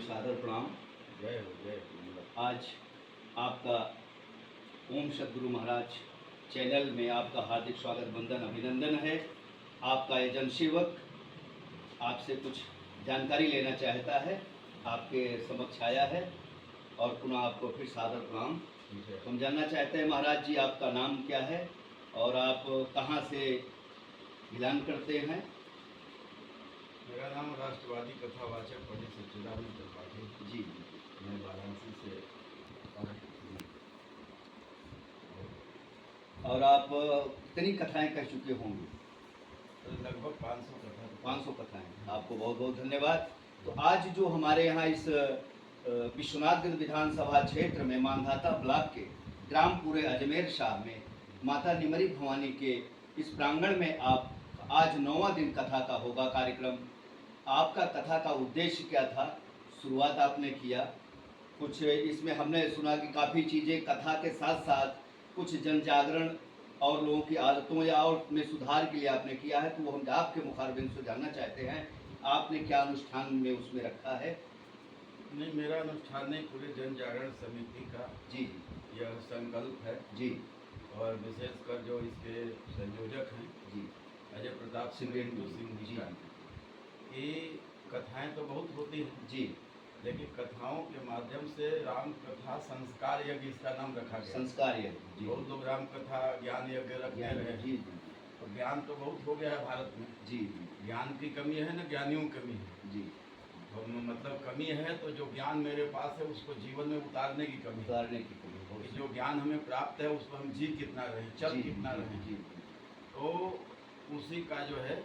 सादर प्रणाम। जय हो जय हो। आज आपका ओम सदगुरु महाराज चैनल में आपका हार्दिक स्वागत वंदन अभिनंदन है। आपका ये जनसेवक आपसे कुछ जानकारी लेना चाहता है, आपके समक्ष आया है और पुनः आपको फिर सादर प्रणाम। हम जानना चाहते हैं महाराज जी, आपका नाम क्या है और आप कहाँ से बिलोंग करते हैं? मेरा नाम राष्ट्रवादी कथावाचक पंडित सच्चिदानंद त्रिपाठी जी। मैं वाराणसी से और आप कितनी कथाएं कर चुके होंगे? लगभग 500 कथा। 500 कथाएं। आपको बहुत बहुत धन्यवाद। तो आज जो हमारे यहाँ इस विश्वनाथगढ़ विधानसभा क्षेत्र में मांधाता ब्लॉक के ग्राम पूरे अजमेर शाह में माता निमरी भवानी के इस प्रांगण में आप आज 9वां दिन कथा का होगा कार्यक्रम। आपका कथा का उद्देश्य क्या था? शुरुआत आपने किया कुछ, इसमें हमने सुना कि काफ़ी चीज़ें कथा के साथ साथ कुछ जन जागरण और लोगों की आदतों या और में सुधार के लिए आपने किया है, तो वो हम आपके मुखारबिंद से जानना चाहते हैं आपने क्या अनुष्ठान में उसमें रखा है? नहीं, मेरा अनुष्ठान नहीं, पूरे जन जागरण समिति का जी यह संकल्प है जी। और विशेषकर जो इसके संयोजक हैं जी अजय प्रताप सिंह जी का। ये कथाएं तो बहुत होती हैं जी, लेकिन कथाओं के माध्यम से राम कथा संस्कार यज्ञ इसका नाम रखा गया। संस्कार यज्ञ। बहुत लोग राम कथा ज्ञान यज्ञ रखते रहे। जी और ज्ञान तो बहुत हो गया है भारत में। जी ज्ञान की कमी है ना, ज्ञानियों की कमी है। जी। तो मतलब कमी है तो जो ज्ञान मेरे पास है उसको जीवन में उतारने की कमी। उतारने की कमी। कि जो ज्ञान हमें प्राप्त है उस पर हम जी कितना रहे, चल कितना रहे। जी। तो उसी का जो है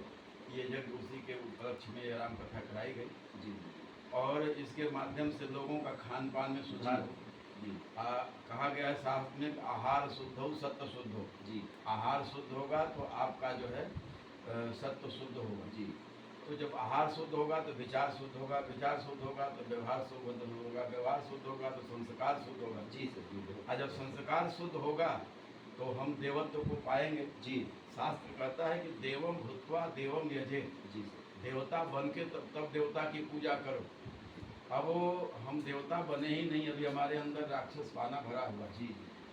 ये यज्ञ, उसी के उपलक्ष्य में ये राम कथा कराई गई जी। और इसके माध्यम से लोगों का खान पान में सुधार हो। कहा गया है शास्त्र में, आहार शुद्ध हो सत्य शुद्ध हो। जी। आहार शुद्ध होगा तो आपका जो है सत्य शुद्ध होगा। जी। तो जब आहार शुद्ध होगा तो विचार शुद्ध होगा, विचार शुद्ध होगा तो व्यवहार शुद्ध होगा, व्यवहार शुद्ध होगा तो संस्कार शुद्ध होगा। जी सर। और जब संस्कार शुद्ध होगा तो हम देवत्व को पाएंगे। जी। शास्त्र कहता है कि देवम भूत्वा देवम यजे। जी सर। देवता बन के तब देवता की पूजा करो। अब हम देवता बने ही नहीं, अभी हमारे अंदर राक्षस पाना भरा हुआ। जी।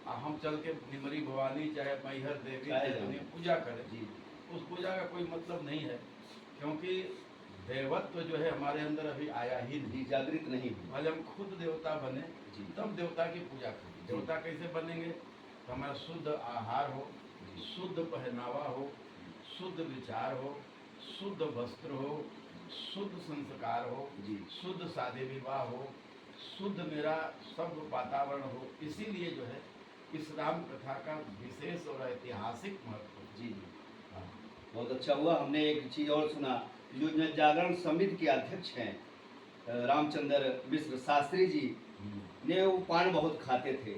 हम चल के निमरी भवानी चाहे मैहर देवी उन्हें पूजा करें। जी। उस पूजा का कोई मतलब नहीं है, क्योंकि देवत्व जो है हमारे अंदर अभी आया ही नहीं, जागृत नहीं। भले हम खुद देवता बने जी। तब देवता की पूजा करें। देवता कैसे बनेंगे? तो हमारा शुद्ध आहार हो, शुद्ध पहनावा हो, शुद्ध विचार हो, शुद्ध वस्त्र हो, शुद्ध संस्कार हो, शुद्ध शादी विवाह हो, शुद्ध मेरा सब वातावरण हो। इसीलिए जो है इस राम कथा का विशेष और ऐतिहासिक महत्व। जी। हाँ, बहुत अच्छा हुआ। हमने एक चीज़ और सुना, जो जन जागरण समिति के अध्यक्ष हैं रामचंद्र मिश्र शास्त्री जी ने वो पान बहुत खाते थे।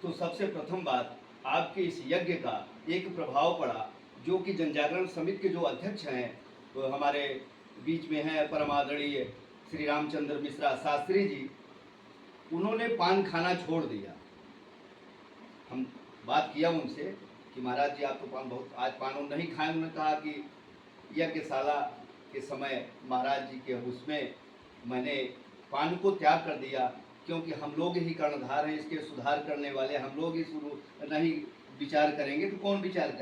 तो सबसे प्रथम बात, आपके इस यज्ञ का एक प्रभाव पड़ा, जो कि जन जागरण समिति के जो अध्यक्ष हैं वो हमारे बीच में हैं परम आदरणीय श्री रामचंद्र मिश्रा शास्त्री जी, उन्होंने पान खाना छोड़ दिया। हम बात किया उनसे कि महाराज जी आप तो पान बहुत, आज पान नहीं खाए। उन्होंने कहा कि यज्ञशाला के समय महाराज जी के उसमें मैंने पान को त्याग कर दिया, क्योंकि हम लोग ही कर्णधार हैं, इसके सुधार करने वाले हम लोग ही शुरू नहीं विचार करेंगे तो कौन विचार करें।